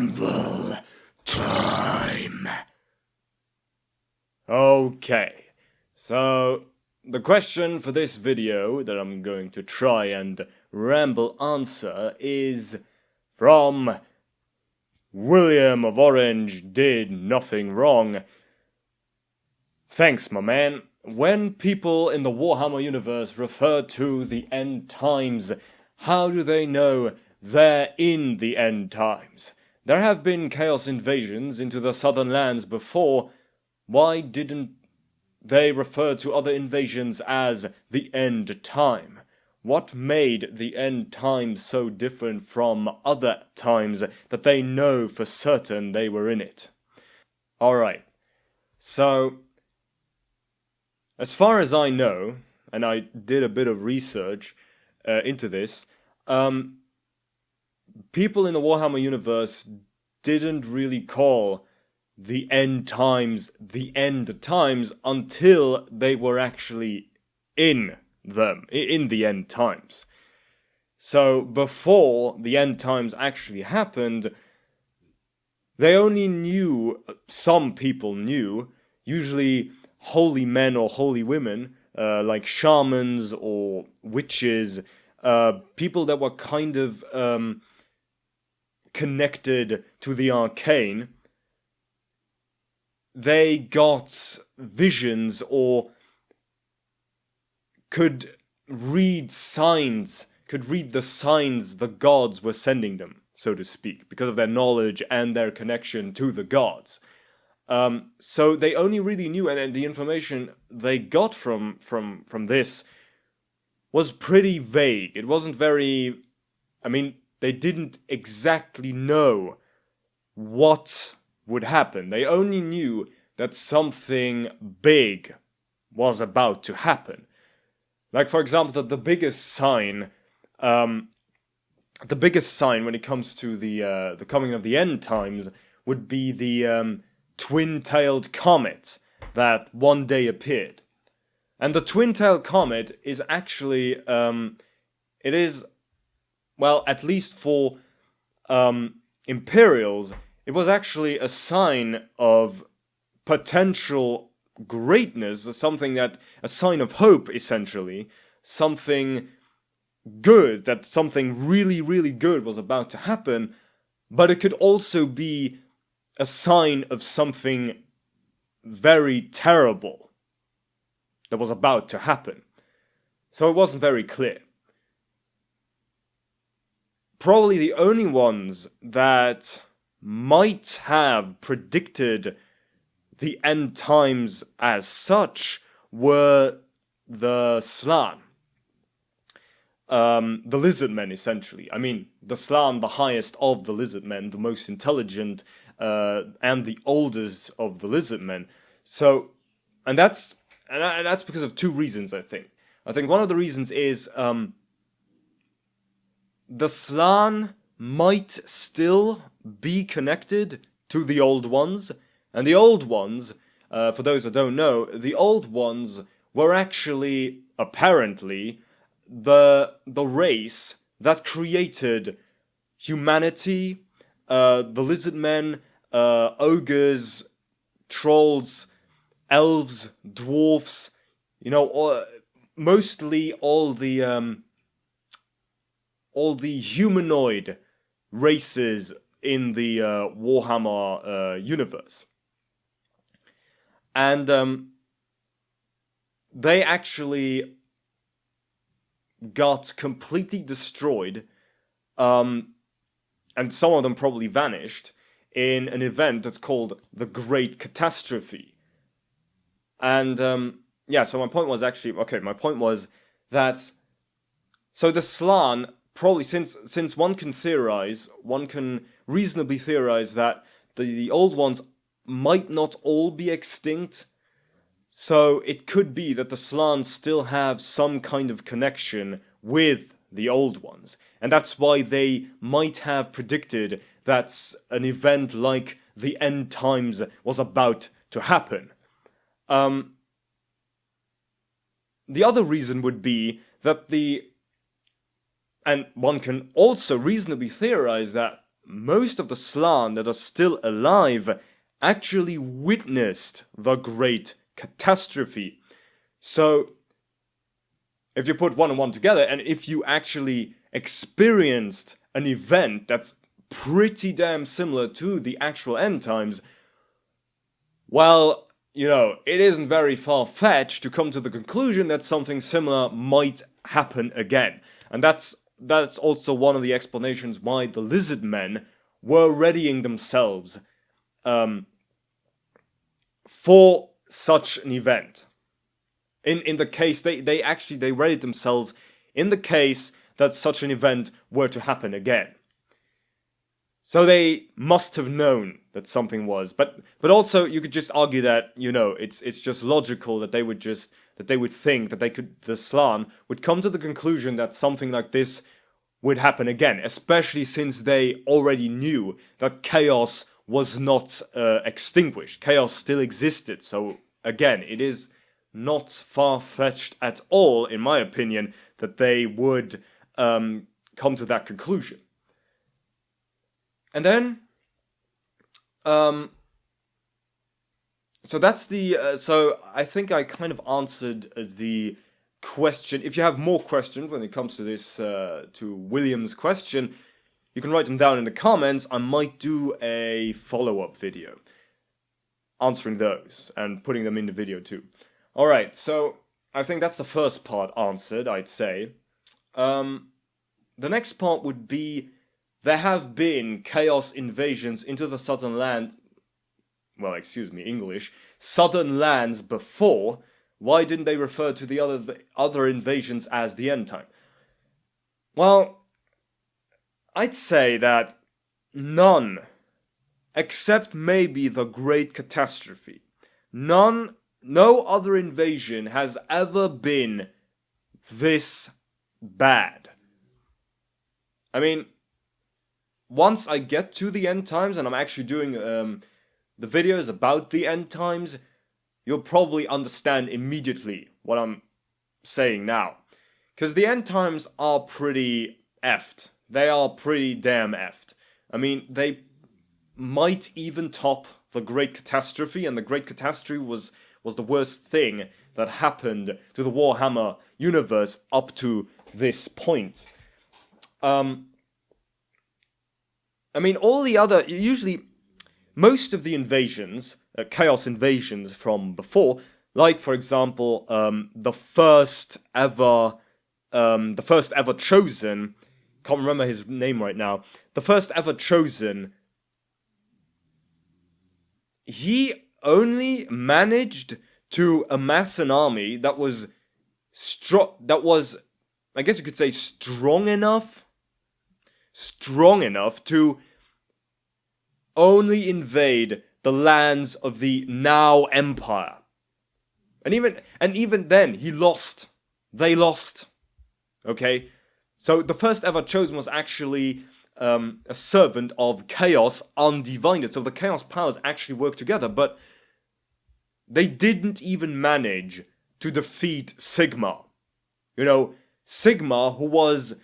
Ramble time. Okay, so the question for this video that I'm going to try and ramble answer is from William of Orange did nothing wrong. Thanks, my man. When people in the Warhammer universe refer to the end times, how do they know they're in the end times? There have been chaos invasions into the southern lands before. Why didn't they refer to other invasions as the end time? What made the end times so different from other times that they know for certain they were in it? Alright, so as far as I know, and I did a bit of research into this, people in the Warhammer universe didn't really call the end times until they were actually in them, in the end times. So before the end times actually happened, they only knew, some people knew, usually holy men or holy women, like shamans or witches, people that were kind of connected to the arcane. They got visions or could read signs, could read the signs the gods were sending them, so to speak, because of their knowledge and their connection to the gods. So they only really knew, and the information they got from this was pretty vague. It wasn't very, they didn't exactly know what would happen. They only knew that something big was about to happen. Like, for example, the biggest sign when it comes to the coming of the end times would be the twin-tailed comet that one day appeared. And the twin-tailed comet is actually, it is, well, at least for Imperials, it was actually a sign of potential greatness, a sign of hope, essentially, something good, that something really, really good was about to happen, but it could also be a sign of something very terrible that was about to happen. So it wasn't very clear. Probably the only ones that might have predicted the end times as such were the Slann. The Lizardmen, essentially. The Slann, the highest of the Lizardmen, the most intelligent, and the oldest of the Lizardmen. So, and that's because of two reasons, I think. I think one of the reasons is, the Slann might still be connected to the Old Ones, and the Old Ones, for those that don't know, the Old Ones were actually, apparently, the race that created humanity, the Lizardmen, ogres, trolls, elves, dwarfs, mostly all the humanoid races in the Warhammer universe. And they actually got completely destroyed, and some of them probably vanished, in an event that's called the Great Catastrophe. And, so my point was that, so the Slann, probably, since one can reasonably theorize that the Old Ones might not all be extinct, so it could be that the Slann still have some kind of connection with the Old Ones, and that's why they might have predicted that an event like the end times was about to happen. The other reason would be that and one can also reasonably theorize that most of the Slann that are still alive actually witnessed the great catastrophe. So, if you put one and one together, and if you actually experienced an event that's pretty damn similar to the actual end times, well, you know, it isn't very far-fetched to come to the conclusion that something similar might happen again. And that's also one of the explanations why the Lizardmen were readying themselves for such an event. In the case, they readied themselves in the case that such an event were to happen again. So they must have known that something was, but also you could just argue that, you know, it's just logical that they would think that the Slann would come to the conclusion that something like this would happen again, especially since they already knew that chaos was not extinguished. Chaos still existed. So again, it is not far-fetched at all, in my opinion, that they would come to that conclusion. And then, so that's so I think I kind of answered the question. If you have more questions when it comes to this, to William's question, you can write them down in the comments. I might do a follow-up video answering those and putting them in the video too. Alright, so I think that's the first part answered, I'd say. The next part would be, there have been chaos invasions into the southern land, well, excuse me, English, southern lands before. Why didn't they refer to the other invasions as the end time? Well, I'd say that none, except maybe the Great Catastrophe, no other invasion has ever been this bad. I mean, once I get to the end times, and I'm actually doing the videos about the end times, you'll probably understand immediately what I'm saying now. Because the end times are pretty effed. They are pretty damn effed. I mean, they might even top the Great Catastrophe, and the Great Catastrophe was the worst thing that happened to the Warhammer universe up to this point. I mean, all the other, usually, most of the invasions, chaos invasions from before, like, for example, the first ever chosen, can't remember his name right now, the first ever chosen, he only managed to amass an army that was I guess you could say, strong enough to only invade the lands of the now Empire. And even then, he lost. They lost. Okay? So the first ever chosen was actually a servant of Chaos Undivided. So the Chaos powers actually work together, but they didn't even manage to defeat Sigmar. You know, Sigmar, who was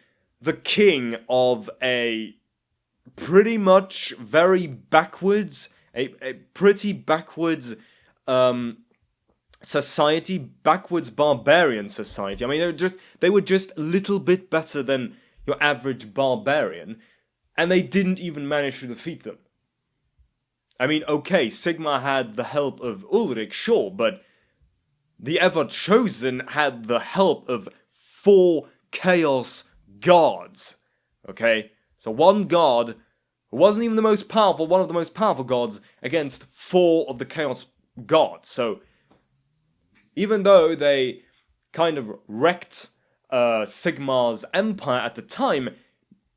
the king of a pretty much very backwards, a pretty backwards society, backwards barbarian society. I mean, they were just a little bit better than your average barbarian, and they didn't even manage to defeat them. I mean, okay, Sigmar had the help of Ulrich, sure, but the Ever-Chosen had the help of 4 Chaos gods, okay? So one god, who wasn't even the most powerful, one of the most powerful gods, against 4 of the Chaos gods. So, even though they kind of wrecked Sigmar's empire at the time,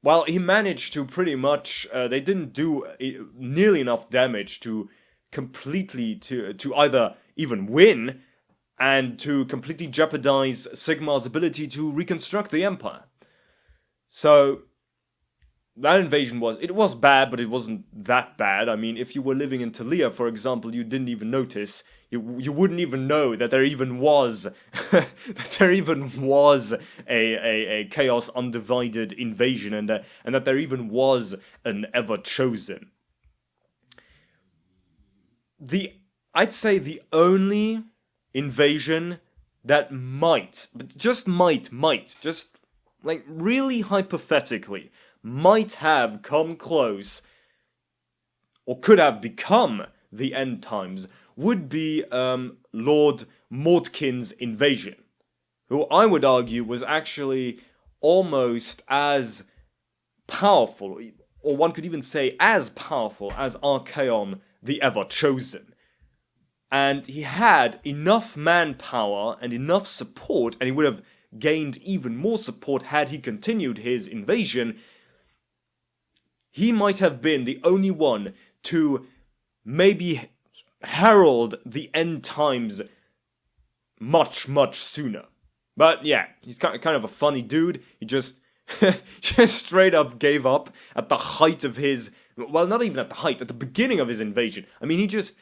well, he managed to pretty much, they didn't do nearly enough damage to completely, to either even win, and to completely jeopardize Sigmar's ability to reconstruct the empire. So, that invasion was bad, but it wasn't that bad. I mean, if you were living in Talia, for example, you didn't even notice. You wouldn't even know that there even was that there even was a chaos undivided invasion, and that there even was an ever chosen. I'd say the only invasion that but just just like really hypothetically, might have come close, or could have become the end times, would be Lord Mordkin's invasion, who I would argue was actually almost as powerful, or one could even say as powerful as Archaon the Ever-Chosen. And he had enough manpower and enough support, and he would have gained even more support had he continued his invasion. He might have been the only one to maybe herald the end times much, much sooner. But yeah, he's kind of a funny dude. He just straight up gave up at the height of his, well, not even at the height, at the beginning of his invasion. I mean, he just,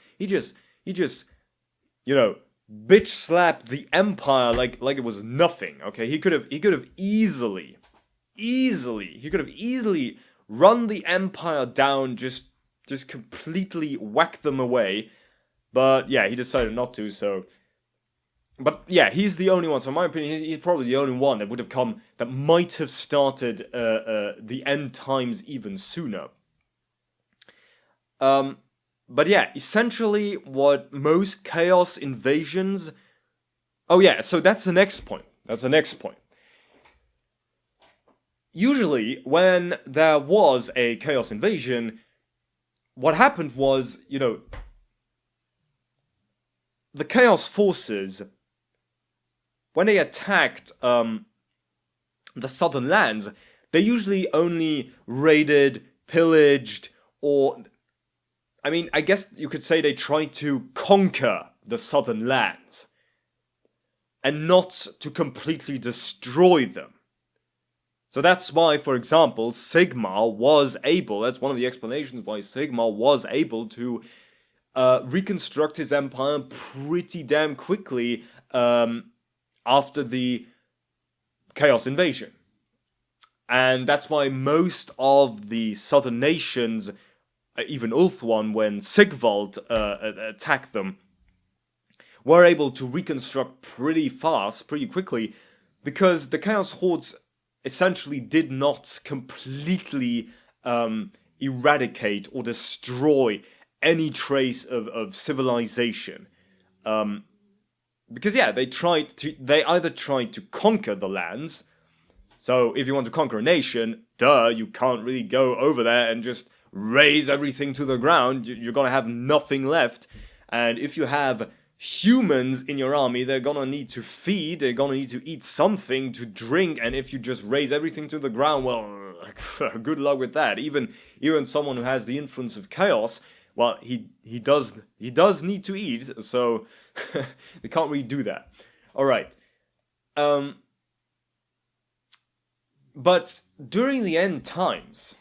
you know, bitch slapped the Empire like it was nothing. Okay, he could have easily run the Empire down, just completely whack them away. But yeah, he decided not to. So, but yeah, he's the only one. So in my opinion, he's probably the only one that would have come, that might have started the end times even sooner. But yeah, essentially what most chaos invasions... Oh yeah, so that's the next point. Usually, when there was a chaos invasion, what happened was, the chaos forces, when they attacked the southern lands, they usually only raided, pillaged, or... I mean, I guess you could say they tried to conquer the southern lands, and not to completely destroy them. So that's why, for example, Sigmar was able, that's one of the explanations why Sigmar was able to reconstruct his empire pretty damn quickly after the Chaos Invasion. And that's why most of the southern nations, even Ulthuan, when Sigvald attacked them, were able to reconstruct pretty fast, pretty quickly, because the Chaos Hordes essentially did not completely eradicate or destroy any trace of civilization. Because yeah, they either tried to conquer the lands. So if you want to conquer a nation, you can't really go over there and just raze everything to the ground. You're gonna have nothing left. And if you have humans in your army, they're gonna need to feed, they're gonna need to eat something to drink, and if you just raze everything to the ground, well, good luck with that. Even someone who has the influence of chaos, well, he does need to eat, so they can't really do that. Alright. But during the end times,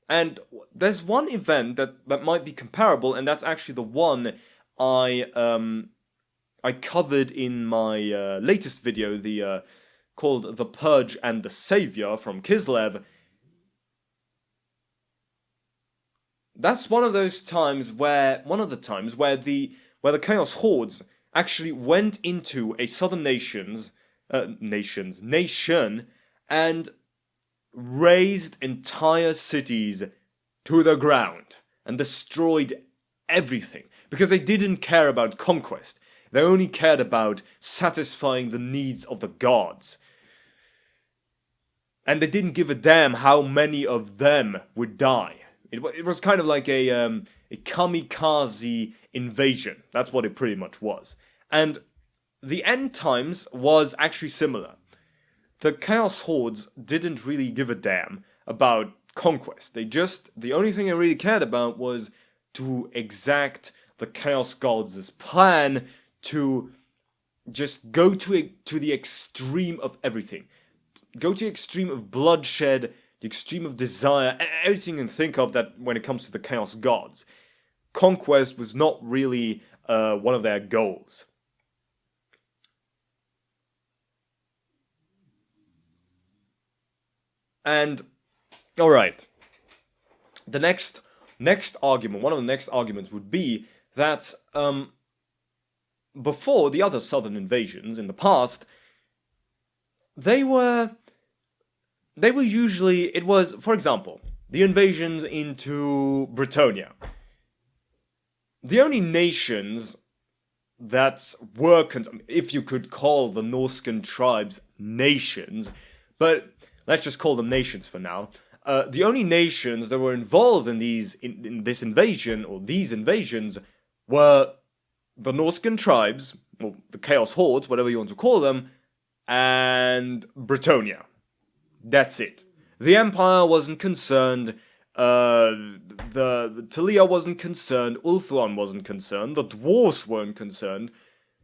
and there's one event that might be comparable, and that's actually the one I covered in my latest video, called The Purge and the Savior from Kislev. That's one of the times where the Chaos Hordes actually went into a southern nation and razed entire cities to the ground and destroyed everything, because they didn't care about conquest. They only cared about satisfying the needs of the gods. And they didn't give a damn how many of them would die. It was kind of like a kamikaze invasion. That's what it pretty much was. And the end times was actually similar. The Chaos Hordes didn't really give a damn about conquest. The only thing they really cared about was to exact the Chaos Gods' plan to just go to the extreme of everything. Go to the extreme of bloodshed the extreme of desire, everything you can think of that when it comes to the Chaos Gods. Conquest was not really one of their goals. And, alright, the next argument, one of the next arguments would be that before the other southern invasions in the past, they were usually, it was, for example, the invasions into Britannia. The only nations that were, if you could call the Norscan tribes nations, but let's just call them nations for now. The only nations that were involved in this invasion, or these invasions, were the Norscan tribes, or the Chaos Hordes, whatever you want to call them, and Britannia. That's it. The Empire wasn't concerned, the Talia wasn't concerned, Ulthuan wasn't concerned, the Dwarves weren't concerned.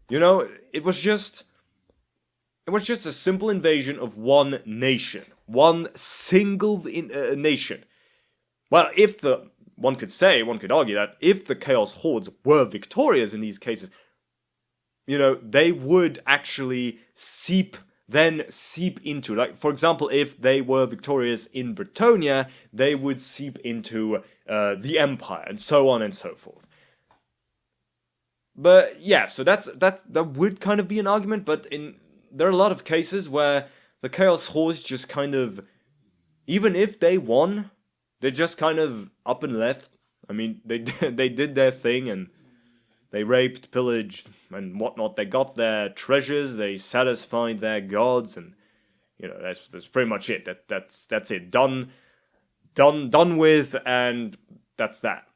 You know, it was just a simple invasion of one nation. One single nation. Well, one could argue that if the Chaos Hordes were victorious in these cases, you know, they would actually seep into, like, for example, if they were victorious in Britannia, they would seep into the Empire, and so on and so forth. But yeah, so that would kind of be an argument, but there are a lot of cases where the Chaos Hordes just kind of, even if they won, they're just kind of up and left. I mean, they did their thing, and they raped, pillaged, and whatnot. They got their treasures, they satisfied their gods, and you know, that's pretty much it. That's it. Done with, and that's that.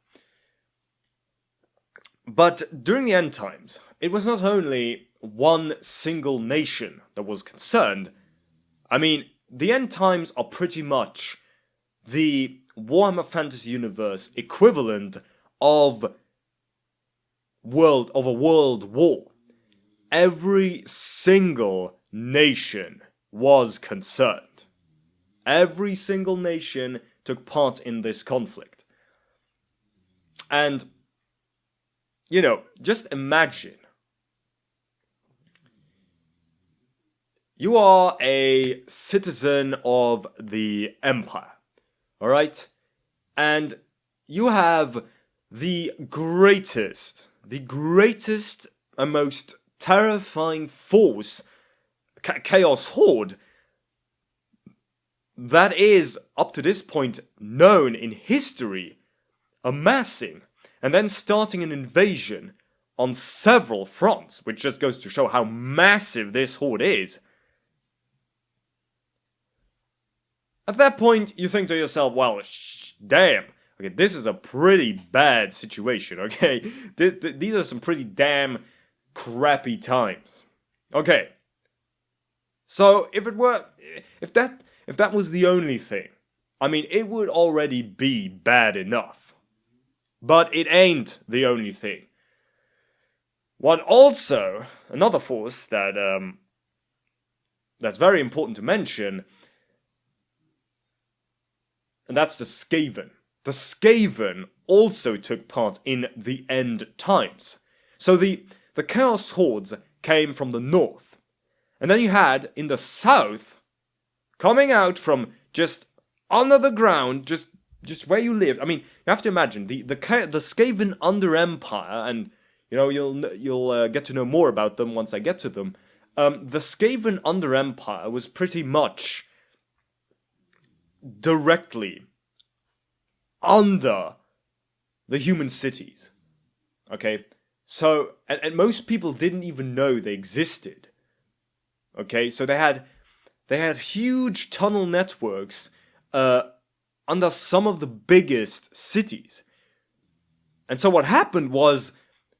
But during the end times, it was not only one single nation that was concerned. I mean, the end times are pretty much the Warhammer Fantasy Universe equivalent of a world war. Every single nation was concerned. Every single nation took part in this conflict. And, you know, just imagine. You are a citizen of the Empire, alright? And you have the greatest and most terrifying force, Chaos Horde, that is, up to this point, known in history, amassing, and then starting an invasion on several fronts, which just goes to show how massive this Horde is. At that point, you think to yourself, well, damn, okay, this is a pretty bad situation, okay? These are some pretty damn crappy times. Okay. So, if that was the only thing, I mean, it would already be bad enough. But it ain't the only thing. Another force that, that's very important to mention, and that's the Skaven. The Skaven also took part in the end times. So the Chaos Hordes came from the north. And then you had, in the south, coming out from just under the ground, just where you lived. I mean, you have to imagine, the Skaven Under Empire, and, you know, you'll get to know more about them once I get to them. The Skaven Under Empire was pretty much directly under the human cities. Okay? So, and most people didn't even know they existed. Okay? So they had huge tunnel networks under some of the biggest cities. And so what happened was,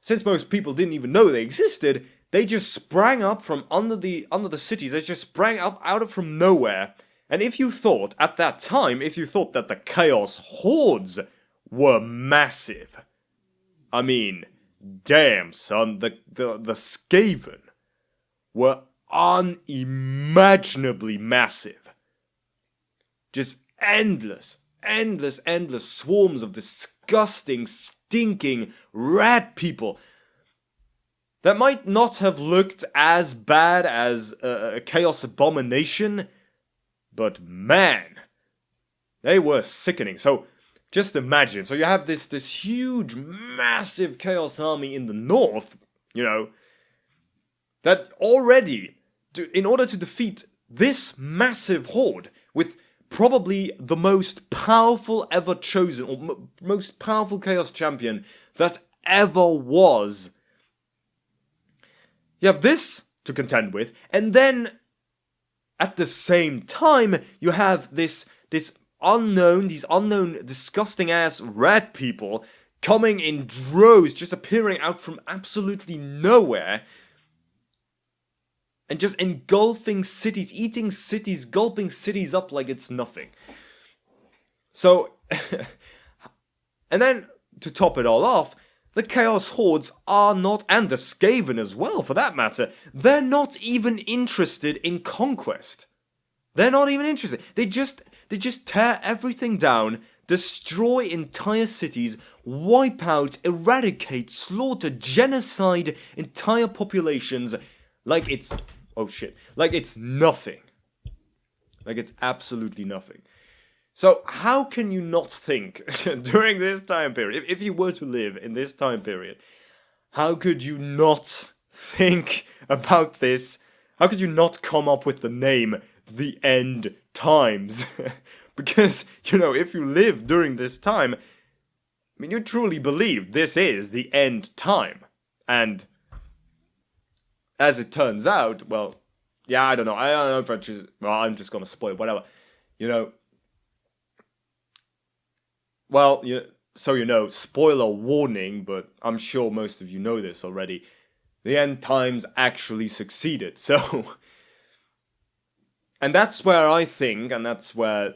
since most people didn't even know they existed, they just sprang up from under the cities. They just sprang up out of from nowhere. And if you thought, at that time, that the Chaos Hordes were massive, I mean, damn, son, the Skaven were unimaginably massive. Just endless swarms of disgusting, stinking rat people that might not have looked as bad as a Chaos Abomination, but man, they were sickening. So just imagine, so you have this huge, massive Chaos army in the north, that already, in order to defeat this massive horde with probably the most powerful ever chosen, or most powerful Chaos champion that ever was, you have this to contend with, and then at the same time you have these unknown disgusting ass rat people coming in droves, just appearing out from absolutely nowhere and just engulfing cities, eating cities, gulping cities up like it's nothing. So, and then to top it all off, the Chaos Hordes are not, and the Skaven as well for that matter, they're not even interested in conquest. They're not even interested. They just tear everything down, destroy entire cities, wipe out, eradicate, slaughter, genocide entire populations like it's, oh shit, like it's nothing. Like it's absolutely nothing. So how can you not think during this time period, if you were to live in this time period, how could you not think about this? How could you not come up with the name The End Times? Because, if you live during this time, you truly believe this is the end time. And as it turns out, well, yeah, I don't know. I don't know if I'm just gonna spoil whatever. Well, spoiler warning, but I'm sure most of you know this already. The end times actually succeeded, so... And that's where I think, and that's where,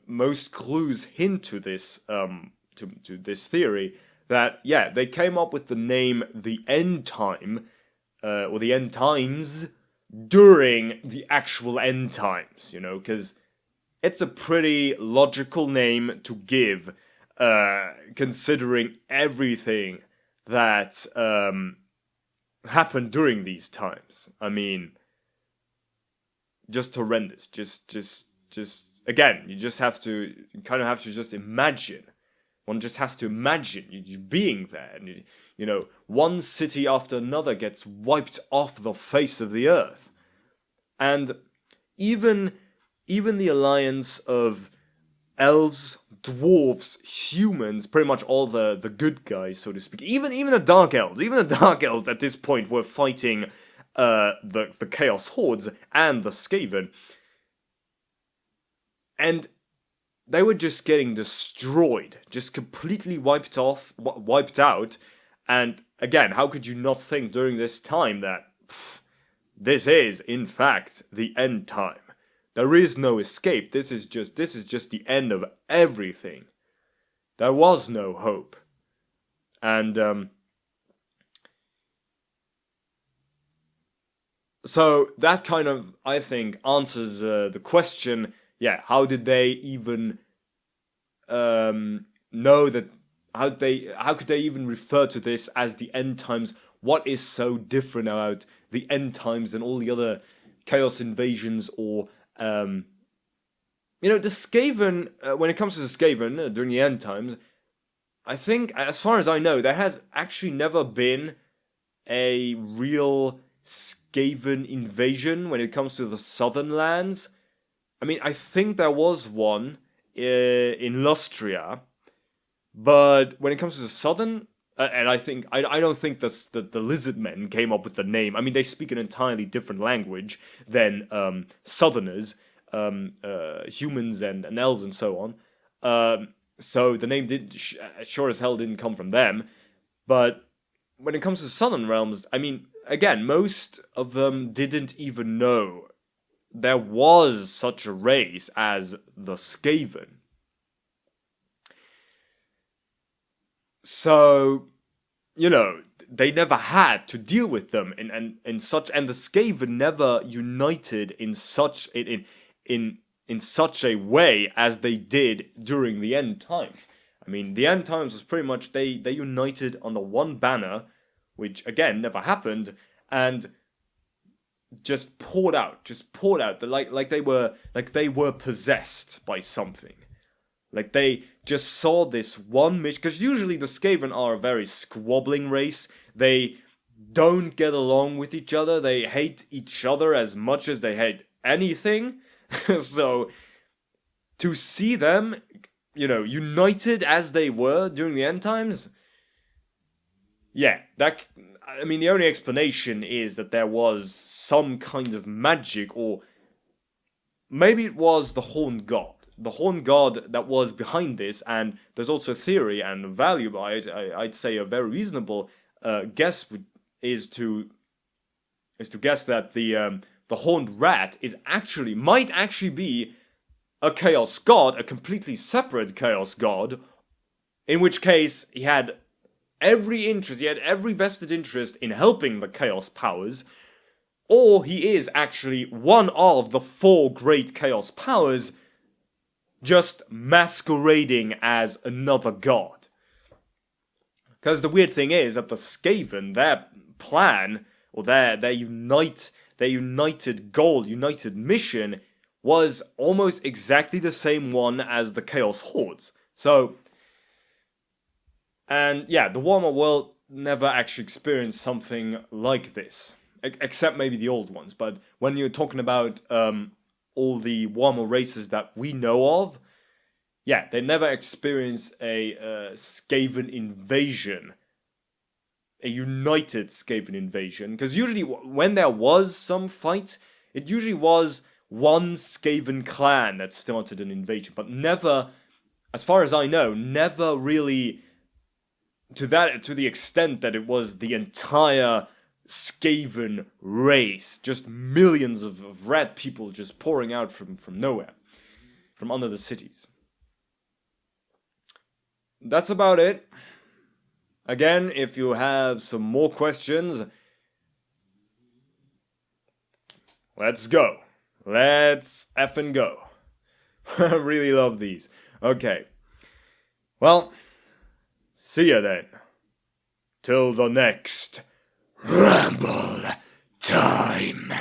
most clues hint to this, to this theory, that, yeah, they came up with the name The End Time, or The End Times, during the actual end times, because it's a pretty logical name to give, considering everything that happened during these times. I mean, just horrendous. Just again, you kind of have to just imagine. One just has to imagine you being there, and one city after another gets wiped off the face of the earth, and even the alliance of elves, dwarves, humans, pretty much all the good guys, so to speak. Even the dark elves at this point were fighting the Chaos Hordes and the Skaven, and they were just getting destroyed, just completely wiped out. And again, how could you not think during this time that this is in fact the end time? There is no escape. This is just the end of everything. There was no hope. And so that kind of, I think, answers the question. Yeah, how did they even know that? How could they even refer to this as the end times? What is so different about the end times than all the other chaos invasions or the Skaven? When it comes to the Skaven during the end times, I think, as far as I know, there has actually never been a real Skaven invasion when it comes to the southern lands. I mean, I think there was one in Lustria, but when it comes to the southern, and I don't think the Lizardmen came up with the name. I mean, they speak an entirely different language than Southerners, humans and elves and so on. So the name sure as hell didn't come from them. But when it comes to the southern realms, I mean, again, most of them didn't even know there was such a race as the Skaven. So, they never had to deal with them and the Skaven never united in in such a way as they did during the end times. I mean, the end times was pretty much they united under one banner, which again never happened, and just poured out, but like they were possessed by something. Like they just saw this one mission, because usually the Skaven are a very squabbling race. They don't get along with each other. They hate each other as much as they hate anything. So to see them, united as they were during the end times, yeah, the only explanation is that there was some kind of magic, or maybe it was the Horned God. The Horned God that was behind this, and there's also theory and value, I'd say a very reasonable guess is to guess that the Horned Rat might actually be a Chaos God, a completely separate Chaos God, in which case he had every vested interest in helping the Chaos powers, or he is actually one of the 4 great Chaos powers, just masquerading as another god. Because the weird thing is that the Skaven, their plan, or their united goal, united mission, was almost exactly the same one as the Chaos Hordes. So, and yeah, the Warhammer world never actually experienced something like this, except maybe the old ones. But when you're talking about all the Warhammer races that we know of, yeah, they never experienced a Skaven invasion, a united Skaven invasion. Because usually when there was some fight, it usually was one Skaven clan that started an invasion, but never, as far as I know, never really to the extent that it was the entire Skaven race, just millions of red people just pouring out from nowhere, from under the cities. That's about it. Again, if you have some more questions, let's go. Let's effing go. I really love these. Okay. Well, see ya then. Till the next Ramble time.